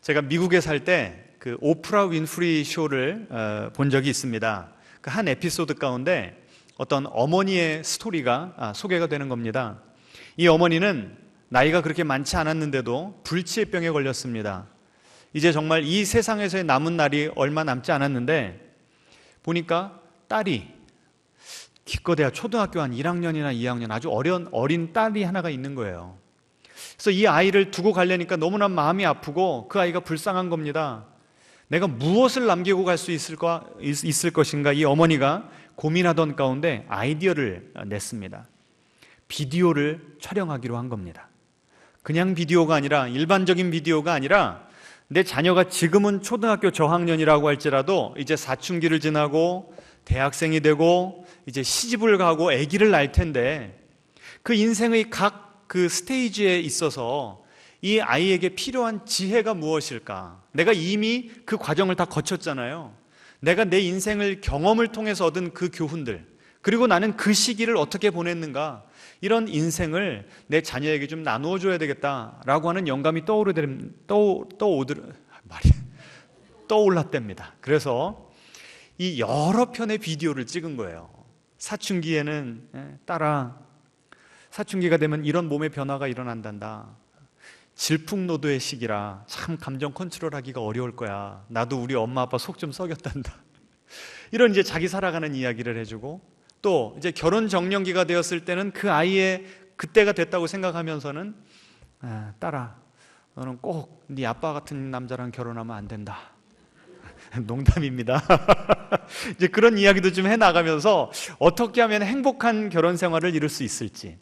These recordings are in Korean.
제가 미국에 살 때 그 오프라 윈프리 쇼를 본 적이 있습니다. 그 한 에피소드 가운데 어떤 어머니의 스토리가 소개가 되는 겁니다. 이 어머니는 나이가 그렇게 많지 않았는데도 불치병에 걸렸습니다. 이제 정말 이 세상에서의 남은 날이 얼마 남지 않았는데 보니까 딸이 기껏해야 초등학교 한 1학년이나 2학년 아주 어린 딸이 하나가 있는 거예요. 그래서 이 아이를 두고 가려니까 너무나 마음이 아프고 그 아이가 불쌍한 겁니다. 내가 무엇을 남기고 갈 수 있을 것인가 이 어머니가 고민하던 가운데 아이디어를 냈습니다. 비디오를 촬영하기로 한 겁니다. 그냥 비디오가 아니라 일반적인 비디오가 아니라 내 자녀가 지금은 초등학교 저학년이라고 할지라도 이제 사춘기를 지나고 대학생이 되고 이제 시집을 가고 아기를 낳을 텐데 그 인생의 각 그 스테이지에 있어서 이 아이에게 필요한 지혜가 무엇일까? 내가 이미 그 과정을 다 거쳤잖아요. 내가 내 인생을 경험을 통해서 얻은 그 교훈들, 그리고 나는 그 시기를 어떻게 보냈는가, 이런 인생을 내 자녀에게 좀 나누어 줘야 되겠다라고 하는 영감이 떠올랐답니다. 그래서 이 여러 편의 비디오를 찍은 거예요. 사춘기에는 딸아, 사춘기가 되면 이런 몸의 변화가 일어난단다. 질풍노도의 시기라 참 감정 컨트롤하기가 어려울 거야. 나도 우리 엄마 아빠 속 좀 썩였단다. 이런 이제 자기 살아가는 이야기를 해주고, 또 이제 결혼 정년기가 되었을 때는 그 아이의 그때가 됐다고 생각하면서는 딸아, 너는 꼭 네 아빠 같은 남자랑 결혼하면 안 된다. 농담입니다. 이제 그런 이야기도 좀 해나가면서 어떻게 하면 행복한 결혼 생활을 이룰 수 있을지,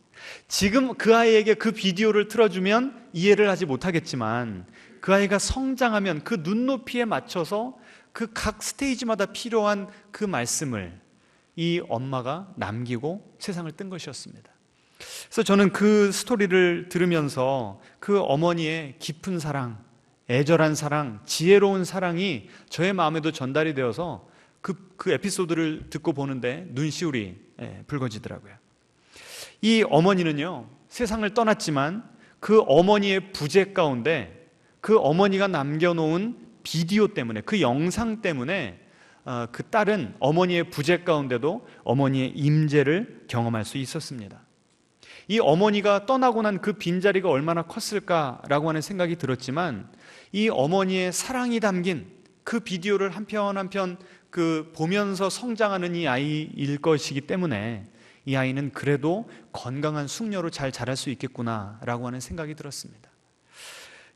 지금 그 아이에게 그 비디오를 틀어주면 이해를 하지 못하겠지만 그 아이가 성장하면 그 눈높이에 맞춰서 그 각 스테이지마다 필요한 그 말씀을 이 엄마가 남기고 세상을 뜬 것이었습니다. 그래서 저는 그 스토리를 들으면서 그 어머니의 깊은 사랑, 애절한 사랑, 지혜로운 사랑이 저의 마음에도 전달이 되어서 그 에피소드를 듣고 보는데 눈시울이 붉어지더라고요. 이 어머니는요, 세상을 떠났지만 그 어머니의 부재 가운데 그 어머니가 남겨놓은 비디오 때문에, 그 영상 때문에 그 딸은 어머니의 부재 가운데도 어머니의 임재를 경험할 수 있었습니다. 이 어머니가 떠나고 난 그 빈자리가 얼마나 컸을까라고 하는 생각이 들었지만 이 어머니의 사랑이 담긴 그 비디오를 한 편 한 편 그 보면서 성장하는 이 아이일 것이기 때문에 이 아이는 그래도 건강한 숙녀로 잘 자랄 수 있겠구나라고 하는 생각이 들었습니다.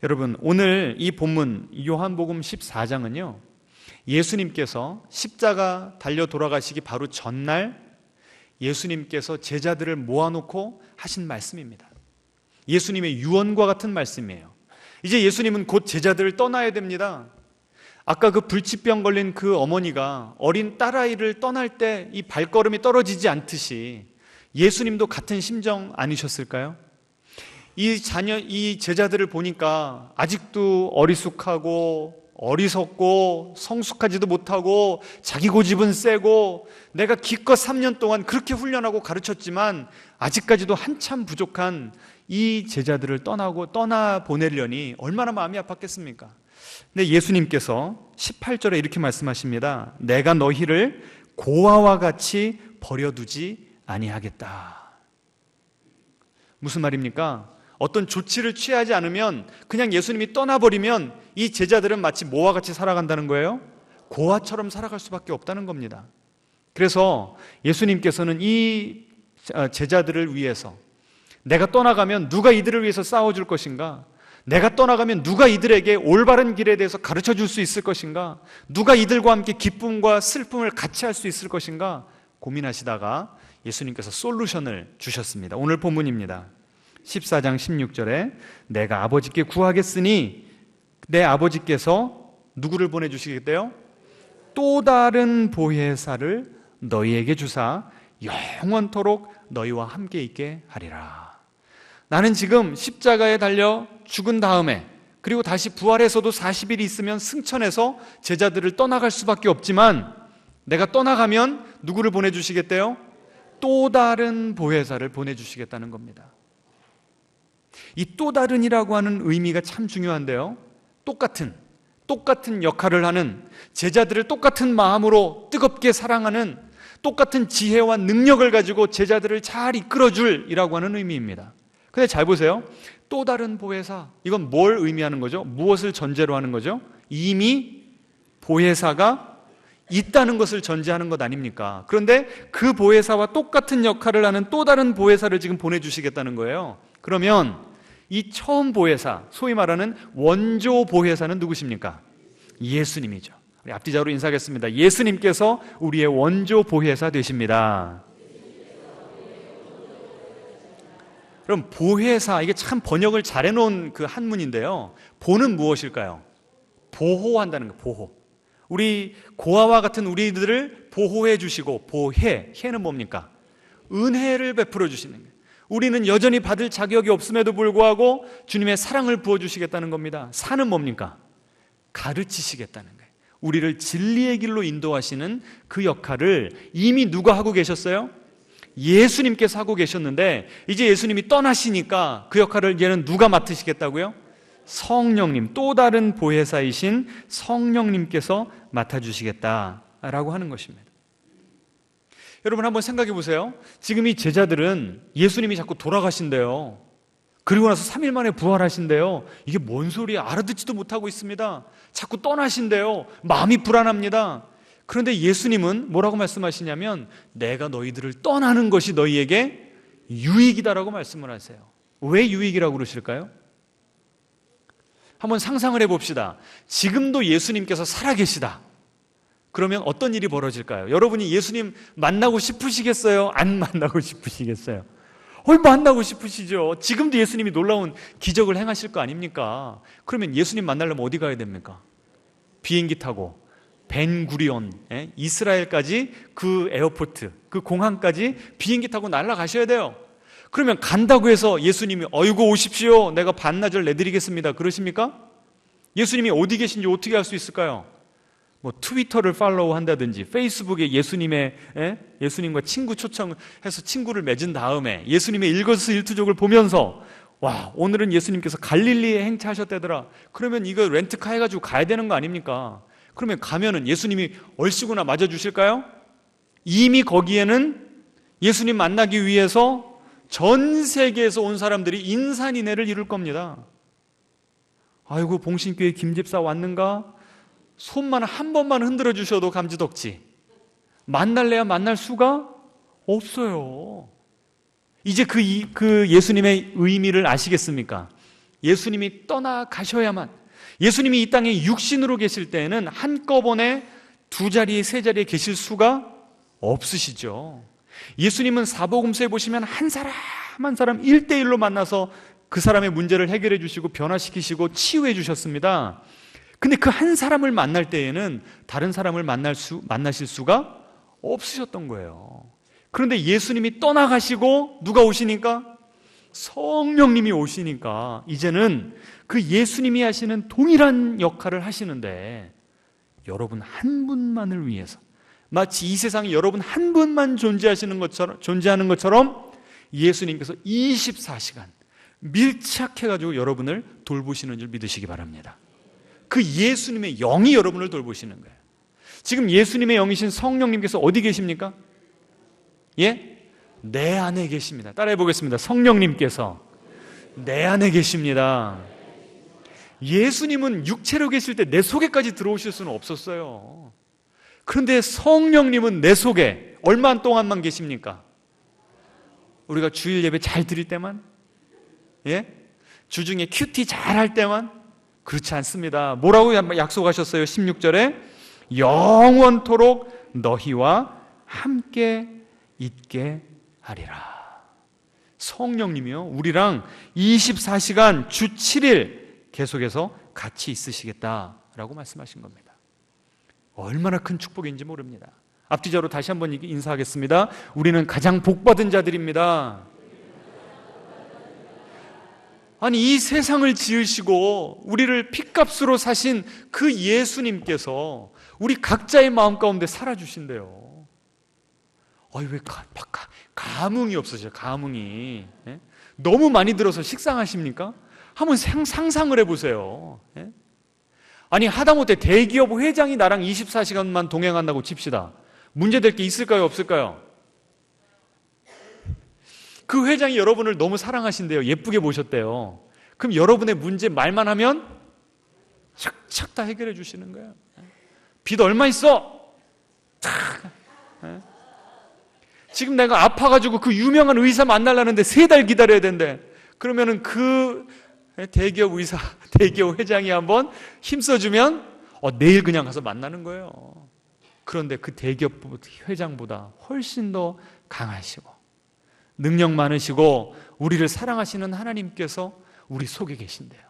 여러분, 오늘 이 본문 요한복음 14장은요 예수님께서 십자가 달려 돌아가시기 바로 전날 예수님께서 제자들을 모아놓고 하신 말씀입니다. 예수님의 유언과 같은 말씀이에요. 이제 예수님은 곧 제자들을 떠나야 됩니다. 아까 그 불치병 걸린 그 어머니가 어린 딸아이를 떠날 때 이 발걸음이 떨어지지 않듯이 예수님도 같은 심정 아니셨을까요? 이 제자들을 보니까 아직도 어리숙하고 어리석고 성숙하지도 못하고 자기 고집은 세고 내가 기껏 3년 동안 그렇게 훈련하고 가르쳤지만 아직까지도 한참 부족한 이 제자들을 떠나 보내려니 얼마나 마음이 아팠겠습니까? 근데 예수님께서 18절에 이렇게 말씀하십니다. 내가 너희를 고아와 같이 버려두지 아니하겠다. 무슨 말입니까? 어떤 조치를 취하지 않으면, 그냥 예수님이 떠나버리면 이 제자들은 마치 뭐와 같이 살아간다는 거예요? 고아처럼 살아갈 수밖에 없다는 겁니다. 그래서 예수님께서는 이 제자들을 위해서, 내가 떠나가면 누가 이들을 위해서 싸워줄 것인가? 내가 떠나가면 누가 이들에게 올바른 길에 대해서 가르쳐 줄 수 있을 것인가? 누가 이들과 함께 기쁨과 슬픔을 같이 할 수 있을 것인가? 고민하시다가 예수님께서 솔루션을 주셨습니다. 오늘 본문입니다. 14장 16절에 내가 아버지께 구하겠으니 내 아버지께서 누구를 보내주시겠대요? 또 다른 보혜사를 너희에게 주사 영원토록 너희와 함께 있게 하리라. 나는 지금 십자가에 달려 죽은 다음에, 그리고 다시 부활해서도 40일이 있으면 승천해서 제자들을 떠나갈 수밖에 없지만, 내가 떠나가면 누구를 보내주시겠대요? 또 다른 보혜사를 보내주시겠다는 겁니다. 이 또 다른이라고 하는 의미가 참 중요한데요, 똑같은 역할을 하는, 제자들을 똑같은 마음으로 뜨겁게 사랑하는, 똑같은 지혜와 능력을 가지고 제자들을 잘 이끌어줄이라고 하는 의미입니다. 근데 잘 보세요. 또 다른 보혜사, 이건 뭘 의미하는 거죠? 무엇을 전제로 하는 거죠? 이미 보혜사가 있다는 것을 전제하는 것 아닙니까? 그런데 그 보혜사와 똑같은 역할을 하는 또 다른 보혜사를 지금 보내주시겠다는 거예요. 그러면 이 처음 보혜사, 소위 말하는 원조 보혜사는 누구십니까? 예수님이죠. 우리 앞뒤자로 인사하겠습니다. 예수님께서 우리의 원조 보혜사 되십니다. 그럼 보혜사, 이게 참 번역을 잘 해놓은 그 한문인데요. 보는 무엇일까요? 보호한다는 거예요. 보호. 우리 고아와 같은 우리들을 보호해 주시고, 해는 뭡니까? 은혜를 베풀어 주시는 거예요. 우리는 여전히 받을 자격이 없음에도 불구하고 주님의 사랑을 부어주시겠다는 겁니다. 사는 뭡니까? 가르치시겠다는 거예요. 우리를 진리의 길로 인도하시는 그 역할을 이미 누가 하고 계셨어요? 예수님께서 하고 계셨는데, 이제 예수님이 떠나시니까 그 역할을 이제는 누가 맡으시겠다고요? 성령님, 또 다른 보혜사이신 성령님께서 맡아주시겠다라고 하는 것입니다. 여러분 한번 생각해 보세요. 지금 이 제자들은 예수님이 자꾸 돌아가신대요. 그리고 나서 3일 만에 부활하신대요. 이게 뭔 소리야? 알아듣지도 못하고 있습니다. 자꾸 떠나신대요. 마음이 불안합니다. 그런데 예수님은 뭐라고 말씀하시냐면, 내가 너희들을 떠나는 것이 너희에게 유익이다라고 말씀을 하세요. 왜 유익이라고 그러실까요? 한번 상상을 해봅시다. 지금도 예수님께서 살아계시다. 그러면 어떤 일이 벌어질까요? 여러분이 예수님 만나고 싶으시겠어요? 안 만나고 싶으시겠어요? 만나고 싶으시죠. 지금도 예수님이 놀라운 기적을 행하실 거 아닙니까? 그러면 예수님 만나려면 어디 가야 됩니까? 비행기 타고 벤구리온, 이스라엘까지, 그 에어포트, 그 공항까지 비행기 타고 날아가셔야 돼요. 그러면 간다고 해서 예수님이 어이구 오십시오, 내가 반나절 내드리겠습니다, 그러십니까? 예수님이 어디 계신지 어떻게 알 수 있을까요? 트위터를 팔로우 한다든지, 페이스북에 예수님과 친구 초청해서 친구를 맺은 다음에 예수님의 일거수일투족을 보면서, 와, 오늘은 예수님께서 갈릴리에 행차하셨다더라. 그러면 이거 렌트카 해가지고 가야 되는 거 아닙니까? 그러면 가면은 예수님이 얼씨구나 맞아주실까요? 이미 거기에는 예수님 만나기 위해서 전 세계에서 온 사람들이 인산인해를 이룰 겁니다. 아이고, 봉신교회 김집사 왔는가? 손만 한 번만 흔들어 주셔도 감지덕지. 만날래야 만날 수가 없어요. 이제 그 예수님의 의미를 아시겠습니까? 예수님이 떠나가셔야만, 예수님이 이 땅에 육신으로 계실 때에는 한꺼번에 두 자리, 세 자리에 계실 수가 없으시죠. 예수님은 사복음서에 보시면 한 사람 한 사람 1대1로 만나서 그 사람의 문제를 해결해 주시고 변화시키시고 치유해 주셨습니다. 근데 그 한 사람을 만날 때에는 다른 사람을 만나실 수가 없으셨던 거예요. 그런데 예수님이 떠나가시고 누가 오시니까? 성령님이 오시니까 이제는 그 예수님이 하시는 동일한 역할을 하시는데, 여러분 한 분만을 위해서, 마치 이 세상에 여러분 한 분만 존재하는 것처럼 예수님께서 24시간 밀착해가지고 여러분을 돌보시는 줄 믿으시기 바랍니다. 그 예수님의 영이 여러분을 돌보시는 거예요. 지금 예수님의 영이신 성령님께서 어디 계십니까? 예? 내 안에 계십니다. 따라해 보겠습니다. 성령님께서 내 안에 계십니다. 예수님은 육체로 계실 때 내 속에까지 들어오실 수는 없었어요. 그런데 성령님은 내 속에 얼마 동안만 계십니까? 우리가 주일 예배 잘 드릴 때만? 예? 주중에 큐티 잘 할 때만? 그렇지 않습니다. 뭐라고 약속하셨어요? 16절에 영원토록 너희와 함께 있게 하리라. 성령님이요, 우리랑 24시간 주 7일 계속해서 같이 있으시겠다라고 말씀하신 겁니다. 얼마나 큰 축복인지 모릅니다. 앞뒤자로 다시 한번 인사하겠습니다. 우리는 가장 복받은 자들입니다. 아니, 이 세상을 지으시고 우리를 핏값으로 사신 그 예수님께서 우리 각자의 마음 가운데 살아주신대요. 왜 감흥이 없으세요? 감흥이. 너무 많이 들어서 식상하십니까? 한번 상상을 해보세요. 아니 하다못해 대기업 회장이 나랑 24시간만 동행한다고 칩시다. 문제될 게 있을까요? 없을까요? 그 회장이 여러분을 너무 사랑하신대요. 예쁘게 보셨대요. 그럼 여러분의 문제 말만 하면 착착 다 해결해 주시는 거예요. 빚 얼마 있어? 지금 내가 아파가지고 그 유명한 의사 만나려는데 3달 기다려야 된대. 그러면은 그 대기업 의사, 대기업 회장이 한번 힘써주면 내일 그냥 가서 만나는 거예요. 그런데 그 대기업 회장보다 훨씬 더 강하시고 능력 많으시고 우리를 사랑하시는 하나님께서 우리 속에 계신대요.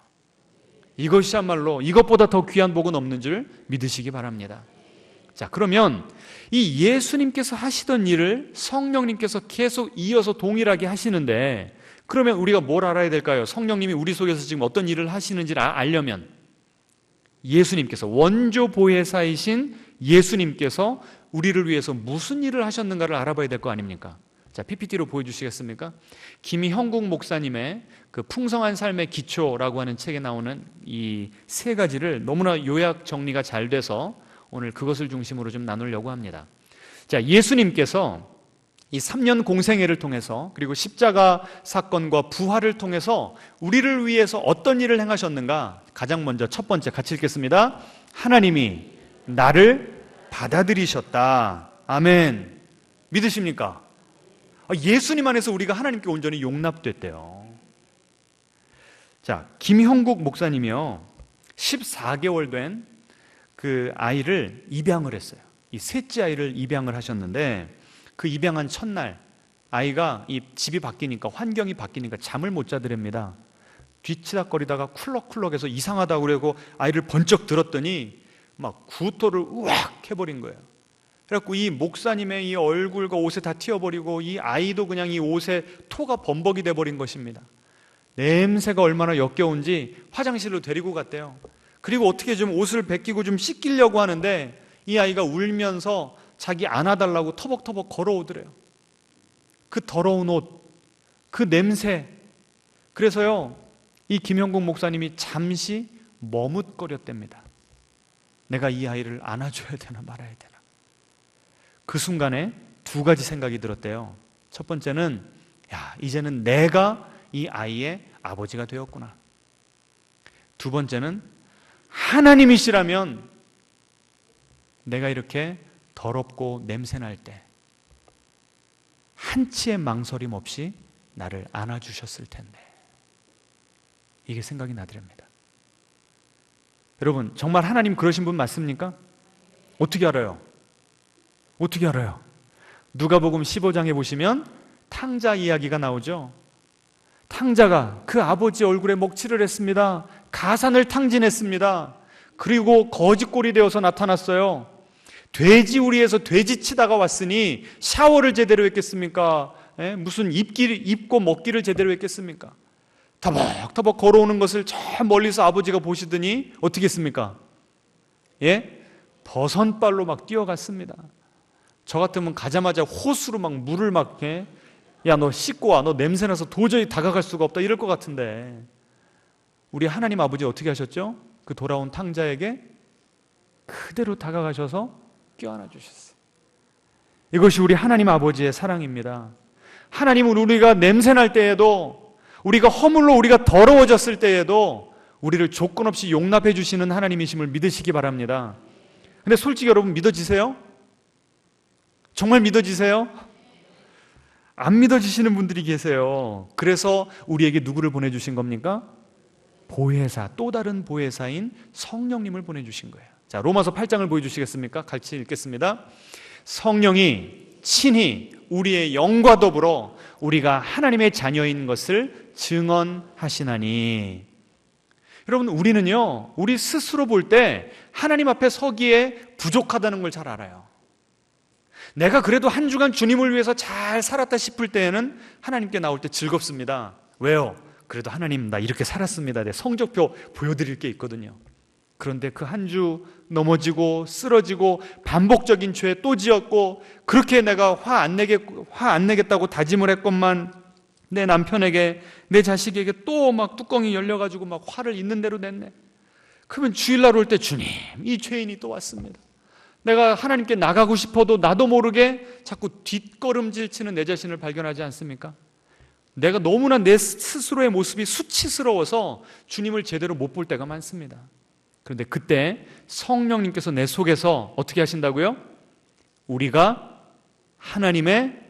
이것이야말로 이것보다 더 귀한 복은 없는 줄 믿으시기 바랍니다. 자, 그러면 이 예수님께서 하시던 일을 성령님께서 계속 이어서 동일하게 하시는데 그러면 우리가 뭘 알아야 될까요? 성령님이 우리 속에서 지금 어떤 일을 하시는지를 알려면 예수님께서 원조 보혜사이신 예수님께서 우리를 위해서 무슨 일을 하셨는가를 알아봐야 될 거 아닙니까? 자, PPT로 보여주시겠습니까? 김형국 목사님의 그 풍성한 삶의 기초라고 하는 책에 나오는 이 3가지를 너무나 요약 정리가 잘 돼서 오늘 그것을 중심으로 좀 나누려고 합니다. 자, 예수님께서 이 3년 공생애를 통해서 그리고 십자가 사건과 부활을 통해서 우리를 위해서 어떤 일을 행하셨는가? 가장 먼저 첫 번째 같이 읽겠습니다. 하나님이 나를 받아들이셨다. 아멘. 믿으십니까? 예수님 안에서 우리가 하나님께 온전히 용납됐대요. 자, 김형국 목사님이요 14개월 된 그 아이를 입양을 했어요. 이 셋째 아이를 입양을 하셨는데 그 입양한 첫날 아이가 이 집이 바뀌니까 환경이 바뀌니까 잠을 못 자더랍니다. 뒤치닥거리다가 쿨럭쿨럭해서 이상하다고 그러고 아이를 번쩍 들었더니 막 구토를 우악 해버린 거예요. 그래갖고 이 목사님의 이 얼굴과 옷에 다 튀어버리고 이 아이도 그냥 이 옷에 토가 범벅이 돼버린 것입니다. 냄새가 얼마나 역겨운지 화장실로 데리고 갔대요. 그리고 어떻게 좀 옷을 벗기고 좀 씻기려고 하는데 이 아이가 울면서 자기 안아달라고 터벅터벅 걸어오더래요. 그 더러운 옷, 그 냄새. 그래서요 이 김형국 목사님이 잠시 머뭇거렸답니다. 내가 이 아이를 안아줘야 되나 말아야 되나. 그 순간에 2가지 생각이 들었대요. 첫 번째는 이제는 내가 이 아이의 아버지가 되었구나. 2번째는 하나님이시라면 내가 이렇게 더럽고 냄새날 때 한치의 망설임 없이 나를 안아주셨을 텐데. 이게 생각이 나더랍니다. 여러분 정말 하나님 그러신 분 맞습니까? 어떻게 알아요? 어떻게 알아요? 누가복음 15장에 보시면 탕자 이야기가 나오죠. 탕자가 그 아버지 얼굴에 먹칠을 했습니다. 가산을 탕진했습니다. 그리고 거짓골이 되어서 나타났어요. 돼지우리에서 돼지 치다가 왔으니 샤워를 제대로 했겠습니까? 무슨 입고 먹기를 제대로 했겠습니까? 터벅터벅 걸어오는 것을 저 멀리서 아버지가 보시더니 어떻게 했습니까? 버선발로 막 뛰어갔습니다. 저 같으면 가자마자 호수로 막 물을 막 야 너 씻고 와, 너 냄새나서 도저히 다가갈 수가 없다 이럴 것 같은데 우리 하나님 아버지 어떻게 하셨죠? 그 돌아온 탕자에게 그대로 다가가셔서 껴안아 주셨어요. 이것이 우리 하나님 아버지의 사랑입니다. 하나님은 우리가 냄새날 때에도 우리가 허물로 우리가 더러워졌을 때에도 우리를 조건 없이 용납해 주시는 하나님이심을 믿으시기 바랍니다. 근데 솔직히 여러분 믿어지세요? 정말 믿어지세요? 안 믿어지시는 분들이 계세요. 그래서 우리에게 누구를 보내주신 겁니까? 보혜사, 또 다른 보혜사인 성령님을 보내주신 거예요. 자, 로마서 8장을 보여주시겠습니까? 같이 읽겠습니다. 성령이 친히 우리의 영과 더불어 우리가 하나님의 자녀인 것을 증언하시나니. 여러분 우리는요 우리 스스로 볼 때 하나님 앞에 서기에 부족하다는 걸 잘 알아요. 내가 그래도 한 주간 주님을 위해서 잘 살았다 싶을 때에는 하나님께 나올 때 즐겁습니다. 왜요? 그래도 하나님 나 이렇게 살았습니다. 내 성적표 보여드릴 게 있거든요. 그런데 그 한 주 넘어지고 쓰러지고 반복적인 죄 또 지었고 그렇게 내가 화 안 내겠다고 다짐을 했건만 내 남편에게 내 자식에게 또 막 뚜껑이 열려가지고 막 화를 있는 대로 냈네. 그러면 주일날 올 때 주님, 이 죄인이 또 왔습니다. 내가 하나님께 나가고 싶어도 나도 모르게 자꾸 뒷걸음질 치는 내 자신을 발견하지 않습니까? 내가 너무나 내 스스로의 모습이 수치스러워서 주님을 제대로 못 볼 때가 많습니다. 그런데 그때 성령님께서 내 속에서 어떻게 하신다고요? 우리가 하나님의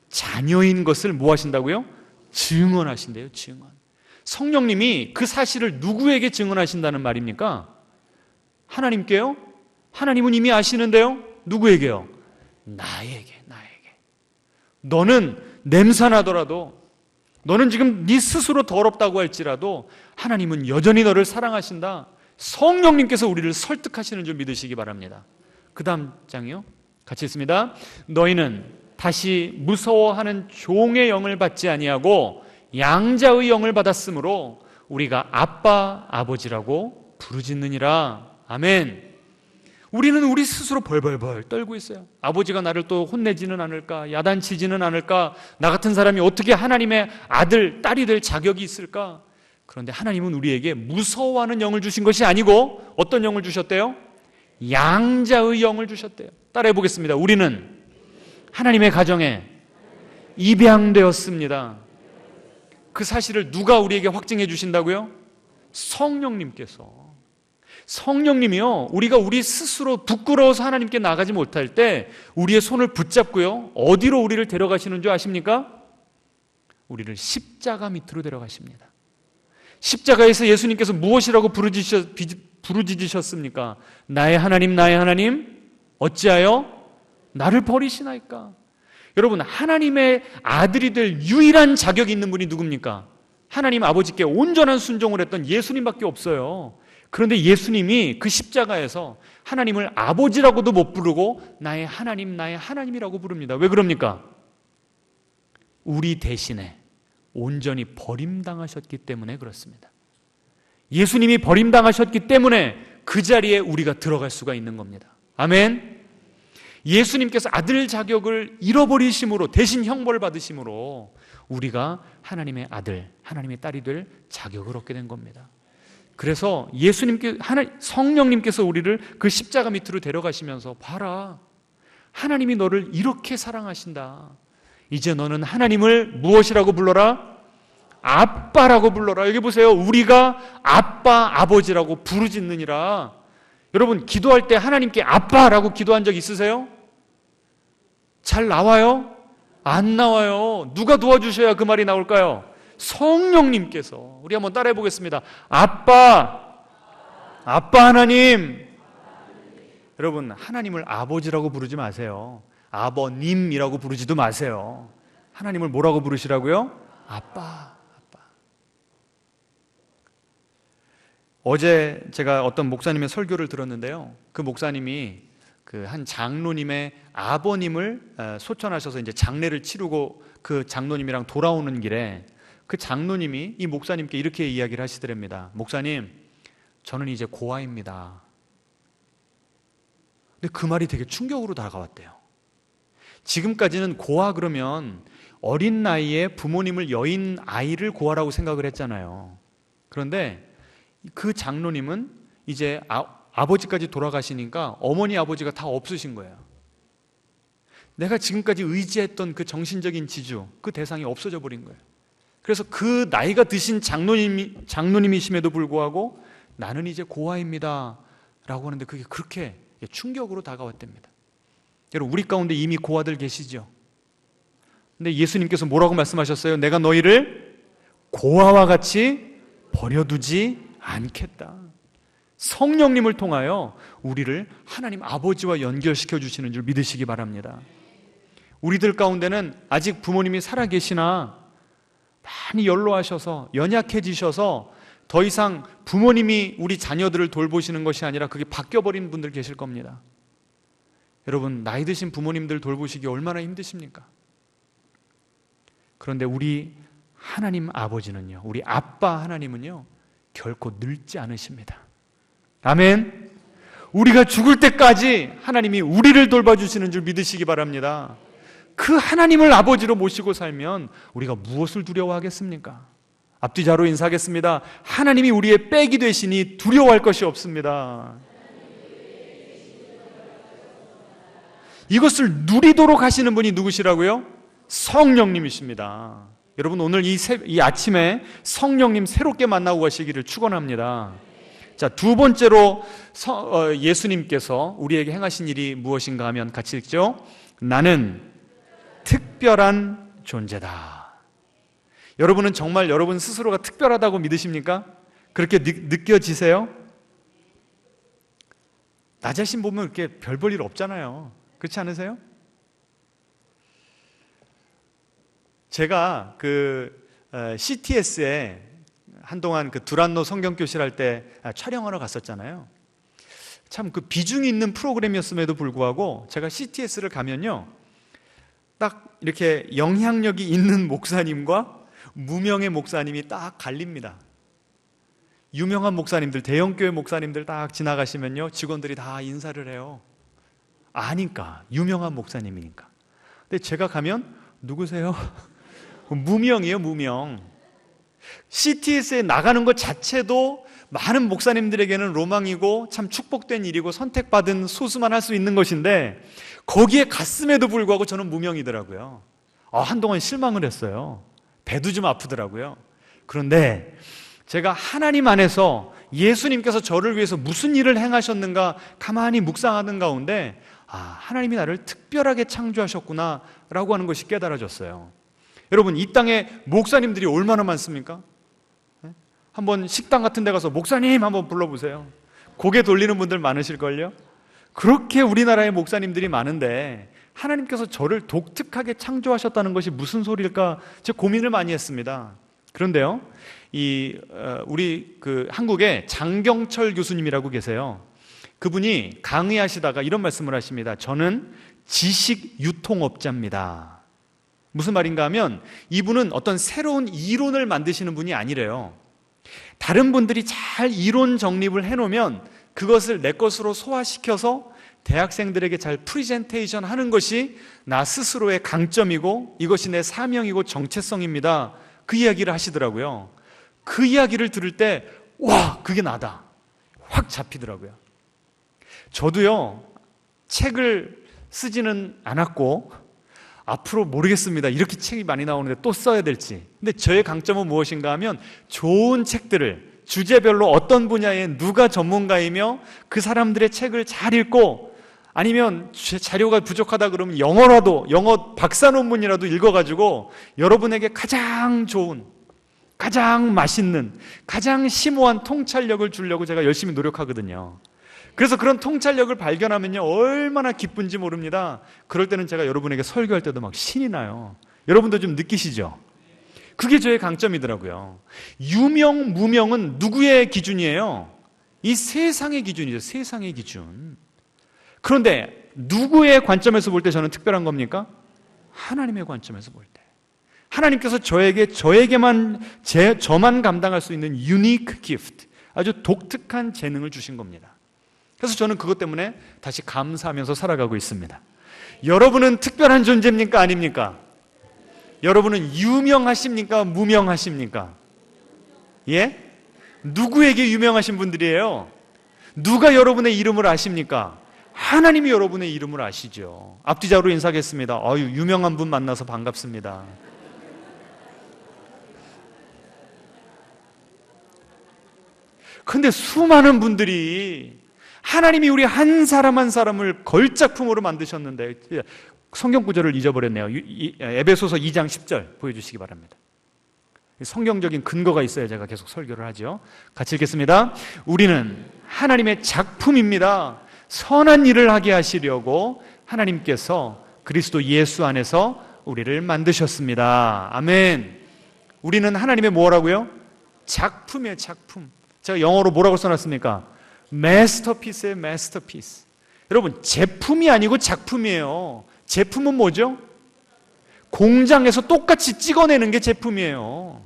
자녀인 것을 뭐 하신다고요? 증언하신대요. 증언. 성령님이 그 사실을 누구에게 증언하신다는 말입니까? 하나님께요? 하나님은 이미 아시는데요? 누구에게요? 나에게. 너는 냄새나더라도, 너는 지금 네 스스로 더럽다고 할지라도 하나님은 여전히 너를 사랑하신다. 성령님께서 우리를 설득하시는 줄 믿으시기 바랍니다. 그 다음 장이요. 같이 읽습니다. 너희는 다시 무서워하는 종의 영을 받지 아니하고 양자의 영을 받았으므로 우리가 아빠, 아버지라고 부르짖느니라. 아멘. 우리는 우리 스스로 벌벌벌 떨고 있어요. 아버지가 나를 또 혼내지는 않을까? 야단치지는 않을까? 나 같은 사람이 어떻게 하나님의 아들, 딸이 될 자격이 있을까? 그런데 하나님은 우리에게 무서워하는 영을 주신 것이 아니고 어떤 영을 주셨대요? 양자의 영을 주셨대요. 따라해 보겠습니다. 우리는 하나님의 가정에 입양되었습니다. 그 사실을 누가 우리에게 확증해 주신다고요? 성령님께서. 성령님이요, 우리가 우리 스스로 부끄러워서 하나님께 나가지 못할 때 우리의 손을 붙잡고요, 어디로 우리를 데려가시는 줄 아십니까? 우리를 십자가 밑으로 데려가십니다. 십자가에서 예수님께서 무엇이라고 부르짖으셨습니까? 나의 하나님, 어찌하여 나를 버리시나이까? 여러분, 하나님의 아들이 될 유일한 자격이 있는 분이 누굽니까? 하나님 아버지께 온전한 순종을 했던 예수님밖에 없어요. 그런데 예수님이 그 십자가에서 하나님을 아버지라고도 못 부르고 나의 하나님이라고 부릅니다. 왜 그럽니까? 우리 대신에 온전히 버림당하셨기 때문에 그렇습니다. 예수님이 버림당하셨기 때문에 그 자리에 우리가 들어갈 수가 있는 겁니다. 아멘. 예수님께서 아들 자격을 잃어버리심으로, 대신 형벌을 받으심으로 우리가 하나님의 아들, 하나님의 딸이 될 자격을 얻게 된 겁니다. 그래서 성령님께서 우리를 그 십자가 밑으로 데려가시면서 봐라, 하나님이 너를 이렇게 사랑하신다. 이제 너는 하나님을 무엇이라고 불러라? 아빠라고 불러라. 여기 보세요. 우리가 아빠, 아버지라고 부르짖느니라. 여러분, 기도할 때 하나님께 아빠라고 기도한 적 있으세요? 잘 나와요? 안 나와요. 누가 도와주셔야 그 말이 나올까요? 성령님께서. 우리 한번 따라해 보겠습니다. 아빠 하나님. 여러분, 하나님을 아버지라고 부르지 마세요. 아버님이라고 부르지도 마세요. 하나님을 뭐라고 부르시라고요? 아빠. 어제 제가 어떤 목사님의 설교를 들었는데요, 그 목사님이 그 한 장로님의 아버님을 소천하셔서 이제 장례를 치르고 그 장로님이랑 돌아오는 길에 그 장로님이 이 목사님께 이렇게 이야기를 하시더랍니다. 목사님, 저는 이제 고아입니다. 근데 그 말이 되게 충격으로 다가왔대요. 지금까지는 고아 그러면 어린 나이에 부모님을 여인 아이를 고아라고 생각을 했잖아요. 그런데 그 장로님은 이제 아버지까지 돌아가시니까 어머니 아버지가 다 없으신 거예요. 내가 지금까지 의지했던 그 정신적인 지주, 그 대상이 없어져 버린 거예요. 그래서 그 나이가 드신 장로님이심에도 불구하고 나는 이제 고아입니다 라고 하는데 그게 그렇게 충격으로 다가왔답니다. 여러분, 우리 가운데 이미 고아들 계시죠? 근데 예수님께서 뭐라고 말씀하셨어요? 내가 너희를 고아와 같이 버려두지 않겠다. 성령님을 통하여 우리를 하나님 아버지와 연결시켜 주시는 줄 믿으시기 바랍니다. 우리들 가운데는 아직 부모님이 살아계시나 많이 연로하셔서 연약해지셔서 더 이상 부모님이 우리 자녀들을 돌보시는 것이 아니라 그게 바뀌어버린 분들 계실 겁니다. 여러분, 나이 드신 부모님들 돌보시기 얼마나 힘드십니까? 그런데 우리 하나님 아버지는요, 우리 아빠 하나님은요, 결코 늙지 않으십니다. 아멘. 우리가 죽을 때까지 하나님이 우리를 돌봐주시는 줄 믿으시기 바랍니다. 그 하나님을 아버지로 모시고 살면 우리가 무엇을 두려워하겠습니까? 앞뒤자로 인사하겠습니다. 하나님이 우리의 백이 되시니 두려워할 것이 없습니다. 이것을 누리도록 하시는 분이 누구시라고요? 성령님이십니다. 여러분, 오늘 이 아침에 성령님 새롭게 만나고 가시기를 축원합니다. 자, 두 번째로 예수님께서 우리에게 행하신 일이 무엇인가 하면 같이 읽죠. 나는 특별한 존재다. 여러분은 정말 여러분 스스로가 특별하다고 믿으십니까? 그렇게 느껴지세요? 나 자신 보면 그렇게 별 볼 일 없잖아요. 그렇지 않으세요? 제가 CTS에 한동안 두란노 성경교실 할 때 촬영하러 갔었잖아요. 참 비중이 있는 프로그램이었음에도 불구하고 제가 CTS를 가면요, 딱 이렇게 영향력이 있는 목사님과 무명의 목사님이 딱 갈립니다. 유명한 목사님들, 대형교회 목사님들 딱 지나가시면요, 직원들이 다 인사를 해요. 아니까, 유명한 목사님이니까. 근데 제가 가면 누구세요? 무명이에요, 무명. CTS에 나가는 것 자체도 많은 목사님들에게는 로망이고 참 축복된 일이고 선택받은 소수만 할 수 있는 것인데, 거기에 갔음에도 불구하고 저는 무명이더라고요. 한동안 실망을 했어요. 배도 좀 아프더라고요. 그런데 제가 하나님 안에서 예수님께서 저를 위해서 무슨 일을 행하셨는가 가만히 묵상하는 가운데, 하나님이 나를 특별하게 창조하셨구나 라고 하는 것이 깨달아졌어요. 여러분, 이 땅에 목사님들이 얼마나 많습니까? 한번 식당 같은 데 가서 목사님 한번 불러보세요. 고개 돌리는 분들 많으실걸요? 그렇게 우리나라에 목사님들이 많은데 하나님께서 저를 독특하게 창조하셨다는 것이 무슨 소리일까? 제가 고민을 많이 했습니다. 그런데요, 우리 한국에 장경철 교수님이라고 계세요. 그분이 강의하시다가 이런 말씀을 하십니다. 저는 지식 유통업자입니다. 무슨 말인가 하면 이분은 어떤 새로운 이론을 만드시는 분이 아니래요. 다른 분들이 잘 이론 정립을 해놓으면 그것을 내 것으로 소화시켜서 대학생들에게 잘 프리젠테이션 하는 것이 나 스스로의 강점이고 이것이 내 사명이고 정체성입니다. 그 이야기를 하시더라고요. 그 이야기를 들을 때 와, 그게 나다 확 잡히더라고요. 저도요, 책을 쓰지는 않았고 앞으로 모르겠습니다. 이렇게 책이 많이 나오는데 또 써야 될지. 근데 저의 강점은 무엇인가 하면 좋은 책들을 주제별로 어떤 분야에 누가 전문가이며 그 사람들의 책을 잘 읽고, 아니면 자료가 부족하다 그러면 영어 박사 논문이라도 읽어가지고 여러분에게 가장 좋은, 가장 맛있는, 가장 심오한 통찰력을 주려고 제가 열심히 노력하거든요. 그래서 그런 통찰력을 발견하면요, 얼마나 기쁜지 모릅니다. 그럴 때는 제가 여러분에게 설교할 때도 막 신이 나요. 여러분도 좀 느끼시죠? 그게 저의 강점이더라고요. 유명, 무명은 누구의 기준이에요? 이 세상의 기준이죠. 세상의 기준. 그런데 누구의 관점에서 볼 때 저는 특별한 겁니까? 하나님의 관점에서 볼 때. 하나님께서 저에게만, 저만 감당할 수 있는 unique gift, 아주 독특한 재능을 주신 겁니다. 그래서 저는 그것 때문에 다시 감사하면서 살아가고 있습니다. 여러분은 특별한 존재입니까? 아닙니까? 여러분은 유명하십니까? 무명하십니까? 예? 누구에게 유명하신 분들이에요? 누가 여러분의 이름을 아십니까? 하나님이 여러분의 이름을 아시죠. 앞뒤자로 인사하겠습니다. 유명한 분 만나서 반갑습니다. 근데 수많은 분들이 하나님이 우리 한 사람 한 사람을 걸작품으로 만드셨는데, 성경 구절을 잊어버렸네요. 에베소서 2장 10절 보여주시기 바랍니다. 성경적인 근거가 있어야 제가 계속 설교를 하죠. 같이 읽겠습니다. 우리는 하나님의 작품입니다. 선한 일을 하게 하시려고 하나님께서 그리스도 예수 안에서 우리를 만드셨습니다. 아멘. 우리는 하나님의 뭐라고요? 작품이에요, 작품. 제가 영어로 뭐라고 써놨습니까? 마스터피스예요, 마스터피스. 여러분, 제품이 아니고 작품이에요. 제품은 뭐죠? 공장에서 똑같이 찍어내는 게 제품이에요.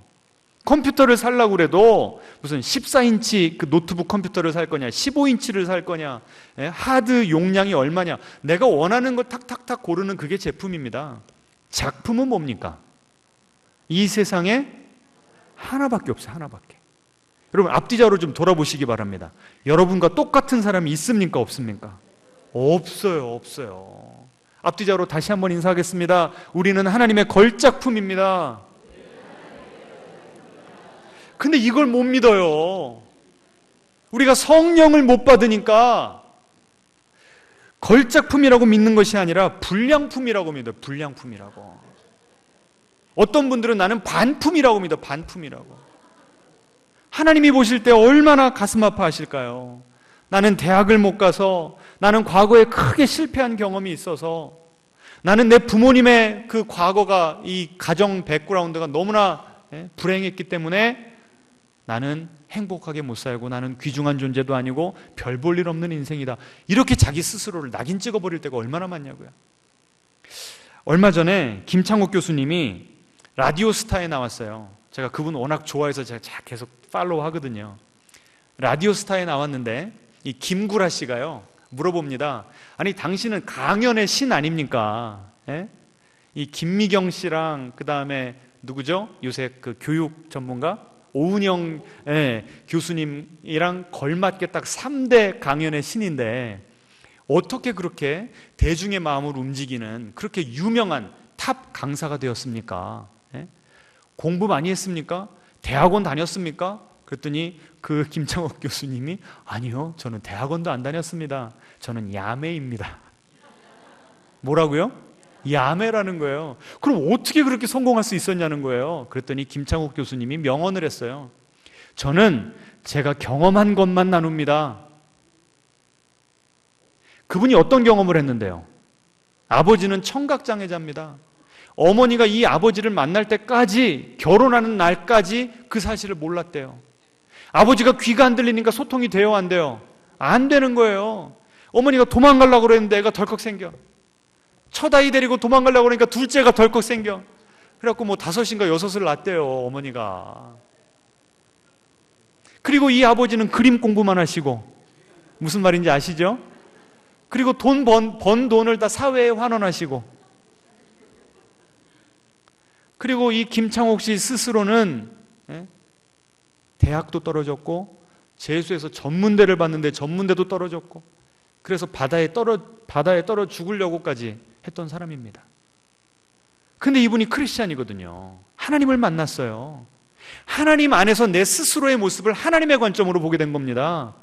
컴퓨터를 살려고 그래도 무슨 14인치 그 노트북 컴퓨터를 살 거냐, 15인치를 살 거냐, 하드 용량이 얼마냐, 내가 원하는 거 탁탁탁 고르는 그게 제품입니다. 작품은 뭡니까? 이 세상에 하나밖에 없어요. 하나밖에. 여러분 앞뒤자로 좀 돌아보시기 바랍니다. 여러분과 똑같은 사람이 있습니까? 없습니까? 없어요. 없어요. 앞뒤자로 다시 한번 인사하겠습니다. 우리는 하나님의 걸작품입니다. 근데 이걸 못 믿어요. 우리가 성령을 못 받으니까 걸작품이라고 믿는 것이 아니라 불량품이라고 믿어요. 불량품이라고. 어떤 분들은 나는 반품이라고 믿어요. 반품이라고. 하나님이 보실 때 얼마나 가슴 아파하실까요? 나는 대학을 못 가서, 나는 과거에 크게 실패한 경험이 있어서, 나는 내 부모님의 그 과거가, 이 가정 백그라운드가 너무나 불행했기 때문에 나는 행복하게 못 살고 나는 귀중한 존재도 아니고 별 볼 일 없는 인생이다. 이렇게 자기 스스로를 낙인 찍어버릴 때가 얼마나 많냐고요. 얼마 전에 김창옥 교수님이 라디오스타에 나왔어요. 제가 그분 워낙 좋아해서 제가 계속 팔로우 하거든요. 라디오스타에 나왔는데 이 김구라 씨가요 물어봅니다. 아니 당신은 강연의 신 아닙니까? 예? 이 김미경 씨랑 그 다음에 누구죠? 요새 그 교육 전문가 오은영 교수님이랑 걸맞게 딱 3대 강연의 신인데 어떻게 그렇게 대중의 마음을 움직이는 그렇게 유명한 탑 강사가 되었습니까? 예? 공부 많이 했습니까? 대학원 다녔습니까? 그랬더니 그 김창옥 교수님이 아니요, 저는 대학원도 안 다녔습니다. 저는 야매입니다. 뭐라고요? 야매라는 거예요. 그럼 어떻게 그렇게 성공할 수 있었냐는 거예요. 그랬더니 김창옥 교수님이 명언을 했어요. 저는 제가 경험한 것만 나눕니다. 그분이 어떤 경험을 했는데요? 아버지는 청각장애자입니다. 어머니가 이 아버지를 만날 때까지, 결혼하는 날까지 그 사실을 몰랐대요. 아버지가 귀가 안 들리니까 소통이 돼요, 안 돼요? 안 되는 거예요. 어머니가 도망가려고 그랬는데 애가 덜컥 생겨. 첫 아이 데리고 도망가려고 그러니까 둘째가 덜컥 생겨. 그래갖고 뭐 5인가 6을 낳았대요, 어머니가. 그리고 이 아버지는 그림 공부만 하시고, 무슨 말인지 아시죠? 그리고 번 돈을 다 사회에 환원하시고, 그리고 이 김창옥 씨 스스로는 대학도 떨어졌고 재수해서 전문대를 봤는데 전문대도 떨어졌고, 그래서 바다에 떨어 죽으려고까지 했던 사람입니다. 근데 이분이 크리스찬이거든요. 하나님을 만났어요. 하나님 안에서 내 스스로의 모습을 하나님의 관점으로 보게 된 겁니다.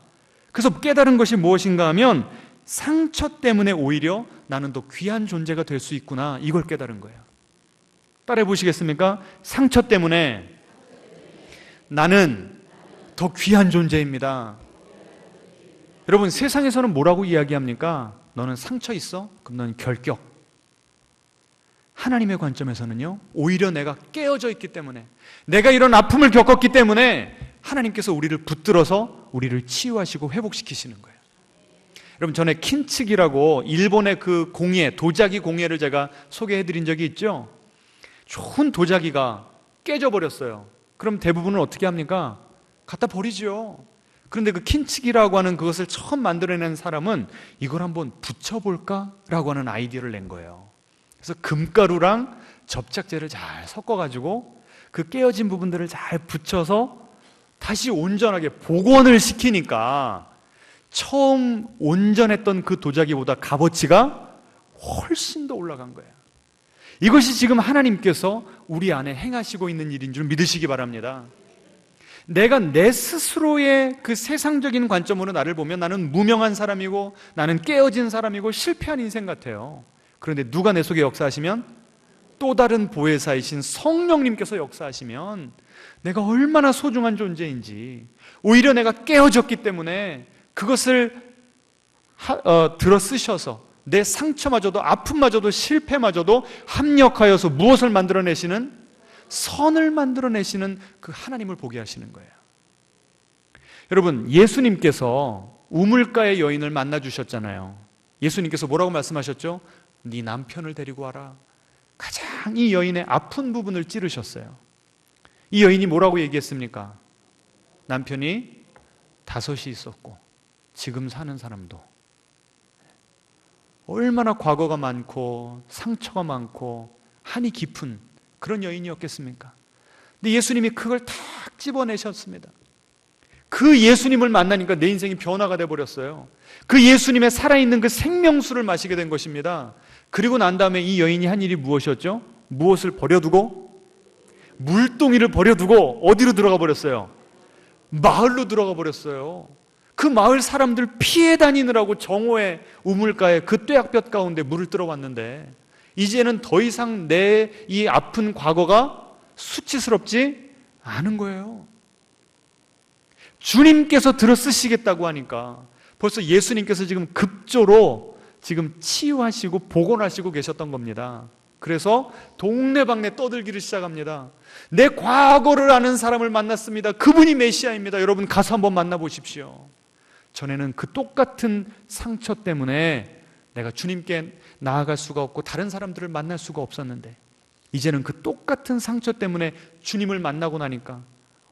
그래서 깨달은 것이 무엇인가 하면 상처 때문에 오히려 나는 더 귀한 존재가 될 수 있구나, 이걸 깨달은 거예요. 따라해 보시겠습니까? 상처 때문에 나는 더 귀한 존재입니다. 여러분, 세상에서는 뭐라고 이야기합니까? 너는 상처 있어? 그럼 너는 결격. 하나님의 관점에서는요, 오히려 내가 깨어져 있기 때문에, 내가 이런 아픔을 겪었기 때문에 하나님께서 우리를 붙들어서 우리를 치유하시고 회복시키시는 거예요. 여러분, 전에 킨츠기라고 일본의 그 공예, 도자기 공예를 제가 소개해드린 적이 있죠. 좋은 도자기가 깨져버렸어요. 그럼 대부분은 어떻게 합니까? 갖다 버리죠. 그런데 그 킨츠기라고 하는 그것을 처음 만들어낸 사람은 이걸 한번 붙여볼까? 라고 하는 아이디어를 낸 거예요. 그래서 금가루랑 접착제를 잘 섞어가지고 그 깨어진 부분들을 잘 붙여서 다시 온전하게 복원을 시키니까 처음 온전했던 그 도자기보다 값어치가 훨씬 더 올라간 거예요. 이것이 지금 하나님께서 우리 안에 행하시고 있는 일인 줄 믿으시기 바랍니다. 내가 내 스스로의 그 세상적인 관점으로 나를 보면 나는 무명한 사람이고 나는 깨어진 사람이고 실패한 인생 같아요. 그런데 누가 내 속에 역사하시면, 또 다른 보혜사이신 성령님께서 역사하시면 내가 얼마나 소중한 존재인지, 오히려 내가 깨어졌기 때문에 그것을 들어 쓰셔서 내 상처마저도, 아픔마저도, 실패마저도 합력하여서 무엇을 만들어내시는, 선을 만들어내시는 그 하나님을 보게 하시는 거예요. 여러분, 예수님께서 우물가의 여인을 만나 주셨잖아요. 예수님께서 뭐라고 말씀하셨죠? 네 남편을 데리고 와라. 가장 이 여인의 아픈 부분을 찌르셨어요. 이 여인이 뭐라고 얘기했습니까? 남편이 5이 있었고 지금 사는 사람도. 얼마나 과거가 많고 상처가 많고 한이 깊은 그런 여인이었겠습니까? 근데 예수님이 그걸 탁 집어내셨습니다. 그 예수님을 만나니까 내 인생이 변화가 돼버렸어요. 그 예수님의 살아있는 그 생명수를 마시게 된 것입니다. 그리고 난 다음에 이 여인이 한 일이 무엇이었죠? 무엇을 버려두고? 물동이를 버려두고 어디로 들어가 버렸어요? 마을로 들어가 버렸어요. 그 마을 사람들 피해 다니느라고 정오의 우물가에 그 뙤약볕 가운데 물을 들어왔는데 이제는 더 이상 내 이 아픈 과거가 수치스럽지 않은 거예요. 주님께서 들어쓰시겠다고 하니까 벌써 예수님께서 지금 급조로 지금 치유하시고 복원하시고 계셨던 겁니다. 그래서 동네방네 떠들기를 시작합니다. 내 과거를 아는 사람을 만났습니다. 그분이 메시아입니다. 여러분 가서 한번 만나보십시오. 전에는 그 똑같은 상처 때문에 내가 주님께 나아갈 수가 없고 다른 사람들을 만날 수가 없었는데 이제는 그 똑같은 상처 때문에 주님을 만나고 나니까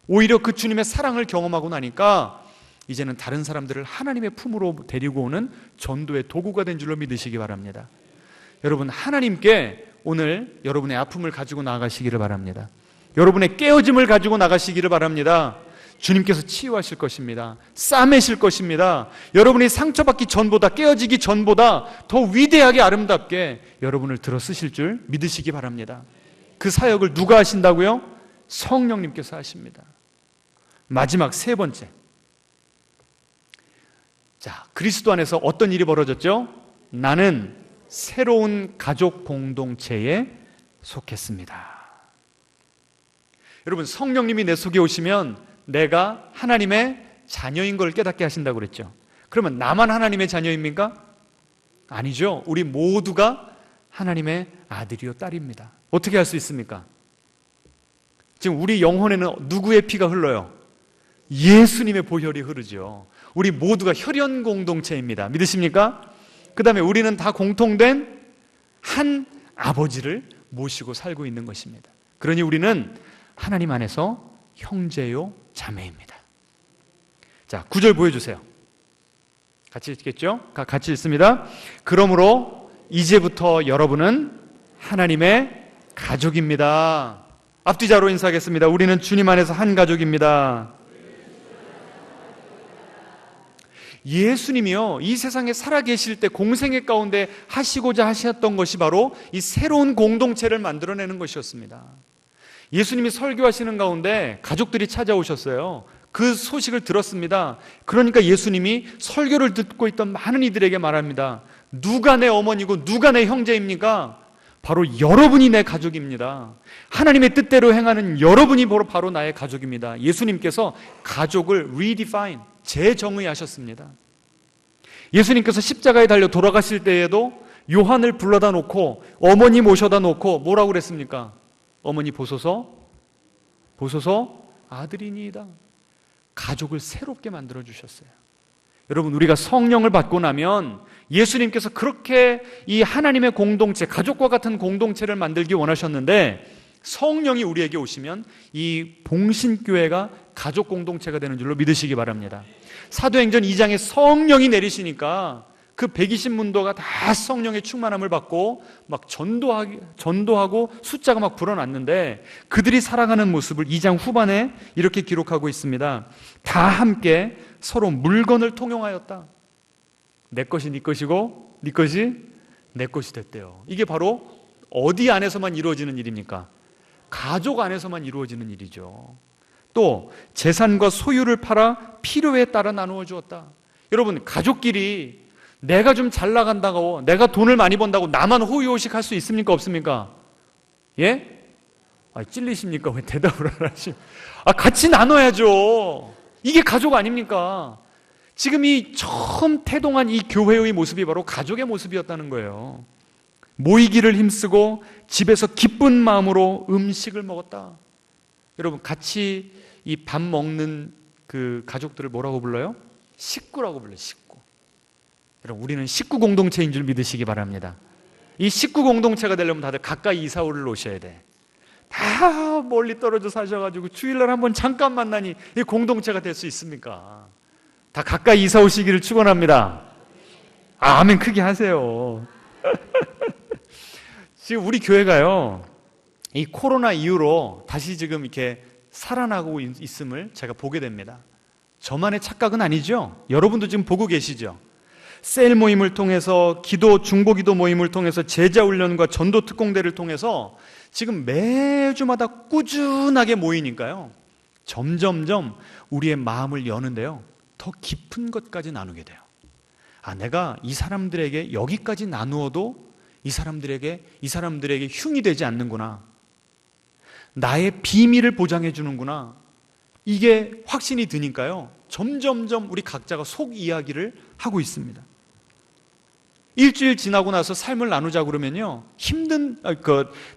오히려 그 주님의 사랑을 경험하고 나니까 이제는 다른 사람들을 하나님의 품으로 데리고 오는 전도의 도구가 된 줄로 믿으시기 바랍니다. 여러분 하나님께 오늘 여러분의 아픔을 가지고 나가시기를 바랍니다. 여러분의 깨어짐을 가지고 나가시기를 바랍니다. 주님께서 치유하실 것입니다. 싸매실 것입니다. 여러분이 상처받기 전보다 깨어지기 전보다 더 위대하게 아름답게 여러분을 들어 쓰실 줄 믿으시기 바랍니다. 그 사역을 누가 하신다고요? 성령님께서 하십니다. 마지막 세 번째. 자, 그리스도 안에서 어떤 일이 벌어졌죠? 나는 새로운 가족 공동체에 속했습니다. 여러분 성령님이 내 속에 오시면 내가 하나님의 자녀인 걸 깨닫게 하신다고 그랬죠. 그러면 나만 하나님의 자녀입니까? 아니죠. 우리 모두가 하나님의 아들이요 딸입니다. 어떻게 할 수 있습니까? 지금 우리 영혼에는 누구의 피가 흘러요? 예수님의 보혈이 흐르죠. 우리 모두가 혈연 공동체입니다. 믿으십니까? 그 다음에 우리는 다 공통된 한 아버지를 모시고 살고 있는 것입니다. 그러니 우리는 하나님 안에서 형제요 자매입니다. 자, 9절 보여주세요. 같이 읽겠죠? 같이 읽습니다. 그러므로 이제부터 여러분은 하나님의 가족입니다. 앞뒤자로 인사하겠습니다. 우리는 주님 안에서 한 가족입니다. 예수님이요 이 세상에 살아계실 때 공생애 가운데 하시고자 하셨던 것이 바로 이 새로운 공동체를 만들어내는 것이었습니다. 예수님이 설교하시는 가운데 가족들이 찾아오셨어요. 그 소식을 들었습니다. 그러니까 예수님이 설교를 듣고 있던 많은 이들에게 말합니다. 누가 내 어머니고 누가 내 형제입니까? 바로 여러분이 내 가족입니다. 하나님의 뜻대로 행하는 여러분이 바로 나의 가족입니다. 예수님께서 가족을 redefine, 재정의하셨습니다. 예수님께서 십자가에 달려 돌아가실 때에도 요한을 불러다 놓고 어머니 모셔다 놓고 뭐라고 그랬습니까? 어머니 보소서 아들이니이다. 가족을 새롭게 만들어 주셨어요. 여러분 우리가 성령을 받고 나면 예수님께서 그렇게 이 하나님의 공동체, 가족과 같은 공동체를 만들기 원하셨는데 성령이 우리에게 오시면 이 봉신교회가 가족 공동체가 되는 줄로 믿으시기 바랍니다. 사도행전 2장에 성령이 내리시니까 그 120문도가 다 성령의 충만함을 받고 막 전도하고 숫자가 막 불어났는데 그들이 살아가는 모습을 2장 후반에 이렇게 기록하고 있습니다. 다 함께 서로 물건을 통용하였다. 내 것이 네 것이고 네 것이 내 것이 됐대요. 이게 바로 어디 안에서만 이루어지는 일입니까? 가족 안에서만 이루어지는 일이죠. 또 재산과 소유를 팔아 필요에 따라 나누어 주었다. 여러분 가족끼리 내가 좀 잘 나간다고 내가 돈을 많이 번다고 나만 호의호식 할 수 있습니까? 없습니까? 예? 찔리십니까? 왜 대답을 안 하십니까? 같이 나눠야죠. 이게 가족 아닙니까? 지금 이 처음 태동한 이 교회의 모습이 바로 가족의 모습이었다는 거예요. 모이기를 힘쓰고 집에서 기쁜 마음으로 음식을 먹었다. 여러분 같이 이 밥 먹는 그 가족들을 뭐라고 불러요? 식구라고 불러요. 식구. 여러분 우리는 식구 공동체인 줄 믿으시기 바랍니다. 이 식구 공동체가 되려면 다들 가까이 이사를 오셔야 돼. 다 멀리 떨어져 사셔가지고 주일날 한번 잠깐 만나니 이 공동체가 될 수 있습니까? 다 가까이 이사 오시기를 축원합니다. 아멘 크게 하세요. 지금 우리 교회가요 이 코로나 이후로 다시 지금 이렇게 살아나고 있음을 제가 보게 됩니다. 저만의 착각은 아니죠? 여러분도 지금 보고 계시죠? 셀 모임을 통해서 중보기도 모임을 통해서 제자훈련과 전도 특공대를 통해서 지금 매주마다 꾸준하게 모이니까요, 점점점 우리의 마음을 여는데요, 더 깊은 것까지 나누게 돼요. 내가 이 사람들에게 여기까지 나누어도 이 사람들에게 흉이 되지 않는구나, 나의 비밀을 보장해 주는구나, 이게 확신이 드니까요, 점점점 우리 각자가 속 이야기를 하고 있습니다. 일주일 지나고 나서 삶을 나누자 그러면요,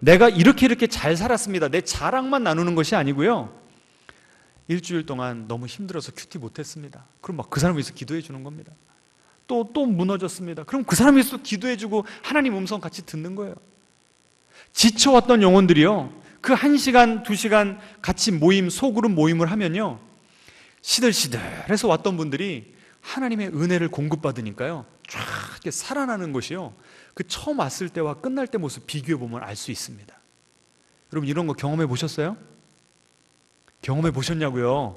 내가 이렇게 잘 살았습니다, 내 자랑만 나누는 것이 아니고요, 일주일 동안 너무 힘들어서 큐티 못했습니다. 그럼 막 그 사람 위해서 기도해 주는 겁니다. 또 무너졌습니다. 그럼 그 사람 위해서 기도해 주고 하나님 음성 같이 듣는 거예요. 지쳐왔던 영혼들이요, 그 1시간, 2시간 같이 소그룹 모임을 하면요, 시들시들해서 왔던 분들이 하나님의 은혜를 공급받으니까요, 쫙 이렇게 살아나는 것이요, 그 처음 왔을 때와 끝날 때 모습 비교해 보면 알 수 있습니다. 여러분, 이런 거 경험해 보셨어요? 경험해 보셨냐고요?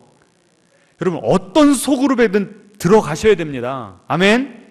여러분, 어떤 소그룹에든 들어가셔야 됩니다. 아멘?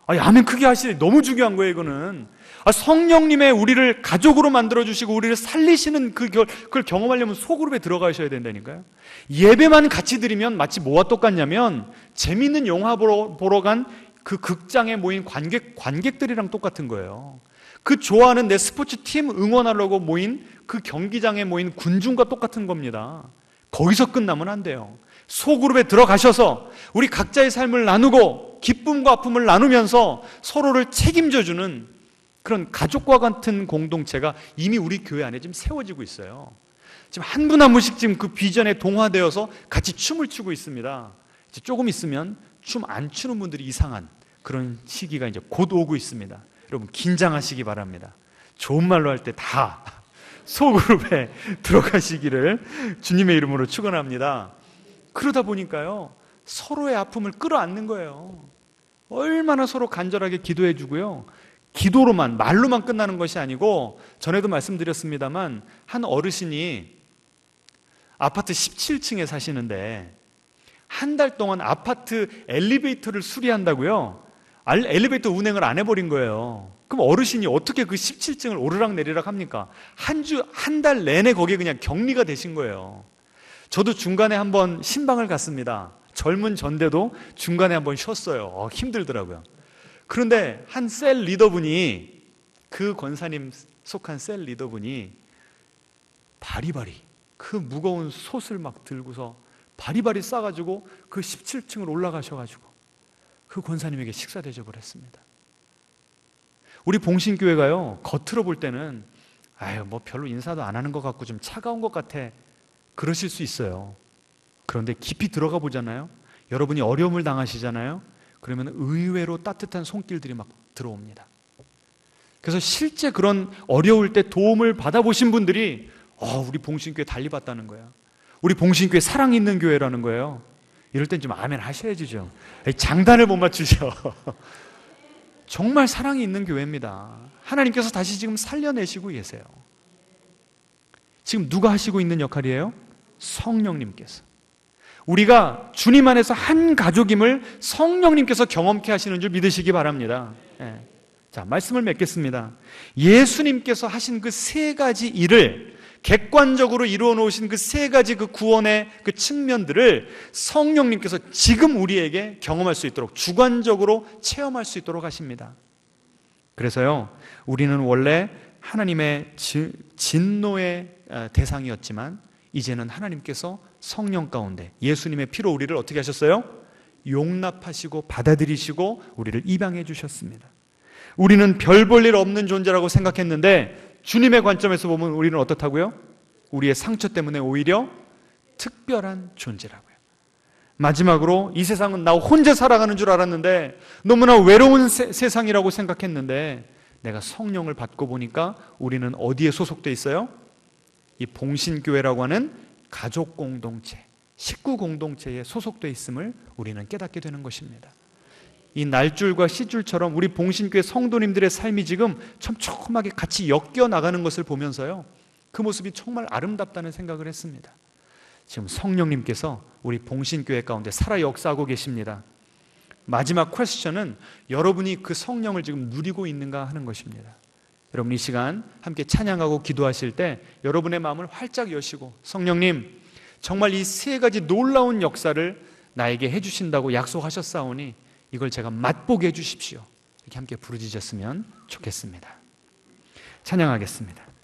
아멘 크게 하시네. 너무 중요한 거예요, 이거는. 성령님의 우리를 가족으로 만들어주시고 우리를 살리시는 그걸 경험하려면 소그룹에 들어가셔야 된다니까요. 예배만 같이 드리면 마치 뭐와 똑같냐면 재밌는 영화 보러 간 그 극장에 모인 관객들이랑 똑같은 거예요. 그 좋아하는 내 스포츠팀 응원하려고 모인 그 경기장에 모인 군중과 똑같은 겁니다. 거기서 끝나면 안 돼요. 소그룹에 들어가셔서 우리 각자의 삶을 나누고 기쁨과 아픔을 나누면서 서로를 책임져주는 그런 가족과 같은 공동체가 이미 우리 교회 안에 지금 세워지고 있어요. 지금 한 분 한 분씩 지금 그 비전에 동화되어서 같이 춤을 추고 있습니다. 이제 조금 있으면 춤 안 추는 분들이 이상한 그런 시기가 이제 곧 오고 있습니다. 여러분, 긴장하시기 바랍니다. 좋은 말로 할 때 다 소그룹에 들어가시기를 주님의 이름으로 축원합니다. 그러다 보니까요, 서로의 아픔을 끌어안는 거예요. 얼마나 서로 간절하게 기도해 주고요, 기도로만, 말로만 끝나는 것이 아니고, 전에도 말씀드렸습니다만 한 어르신이 아파트 17층에 사시는데 한 달 동안 아파트 엘리베이터를 수리한다고요, 엘리베이터 운행을 안 해버린 거예요. 그럼 어르신이 어떻게 그 17층을 오르락 내리락 합니까? 한 달 내내 거기에 그냥 격리가 되신 거예요. 저도 중간에 한번 신방을 갔습니다. 젊은 전데도 중간에 한번 쉬었어요. 힘들더라고요. 그런데 한 셀 리더분이, 그 권사님 속한 셀 리더분이 바리바리 그 무거운 솥을 막 들고서 바리바리 싸가지고 그 17층을 올라가셔가지고 그 권사님에게 식사 대접을 했습니다. 우리 봉신교회가요, 겉으로 볼 때는 뭐 별로 인사도 안 하는 것 같고 좀 차가운 것 같아, 그러실 수 있어요. 그런데 깊이 들어가 보잖아요, 여러분이 어려움을 당하시잖아요, 그러면 의외로 따뜻한 손길들이 막 들어옵니다. 그래서 실제 그런 어려울 때 도움을 받아보신 분들이 우리 봉신교회 달리 봤다는 거예요. 우리 봉신교회 사랑 있는 교회라는 거예요. 이럴 땐 좀 아멘 하셔야죠. 장단을 못 맞추죠. 정말 사랑이 있는 교회입니다. 하나님께서 다시 지금 살려내시고 계세요. 지금 누가 하시고 있는 역할이에요? 성령님께서. 우리가 주님 안에서 한 가족임을 성령님께서 경험케 하시는 줄 믿으시기 바랍니다. 자, 말씀을 맺겠습니다. 예수님께서 하신 그 세 가지 일을, 객관적으로 이루어 놓으신 그 세 가지 그 구원의 그 측면들을 성령님께서 지금 우리에게 경험할 수 있도록, 주관적으로 체험할 수 있도록 하십니다. 그래서요, 우리는 원래 하나님의 진노의 대상이었지만 이제는 하나님께서 성령 가운데 예수님의 피로 우리를 어떻게 하셨어요? 용납하시고 받아들이시고 우리를 입양해 주셨습니다. 우리는 별 볼 일 없는 존재라고 생각했는데 주님의 관점에서 보면 우리는 어떻다고요? 우리의 상처 때문에 오히려 특별한 존재라고요. 마지막으로, 이 세상은 나 혼자 살아가는 줄 알았는데, 너무나 외로운 세상이라고 생각했는데, 내가 성령을 받고 보니까 우리는 어디에 소속되어 있어요? 이 봉신교회라고 하는 가족 공동체, 식구 공동체에 소속되어 있음을 우리는 깨닫게 되는 것입니다. 이 날줄과 시줄처럼 우리 봉신교회 성도님들의 삶이 지금 촘촘하게 같이 엮여 나가는 것을 보면서요, 그 모습이 정말 아름답다는 생각을 했습니다. 지금 성령님께서 우리 봉신교회 가운데 살아 역사하고 계십니다. 마지막 퀘스천은 여러분이 그 성령을 지금 누리고 있는가 하는 것입니다. 여러분 이 시간 함께 찬양하고 기도하실 때 여러분의 마음을 활짝 여시고 성령님 정말 이 세 가지 놀라운 역사를 나에게 해주신다고 약속하셨사오니 이걸 제가 맛보게 해주십시오. 이렇게 함께 부르짖었으면 좋겠습니다. 찬양하겠습니다.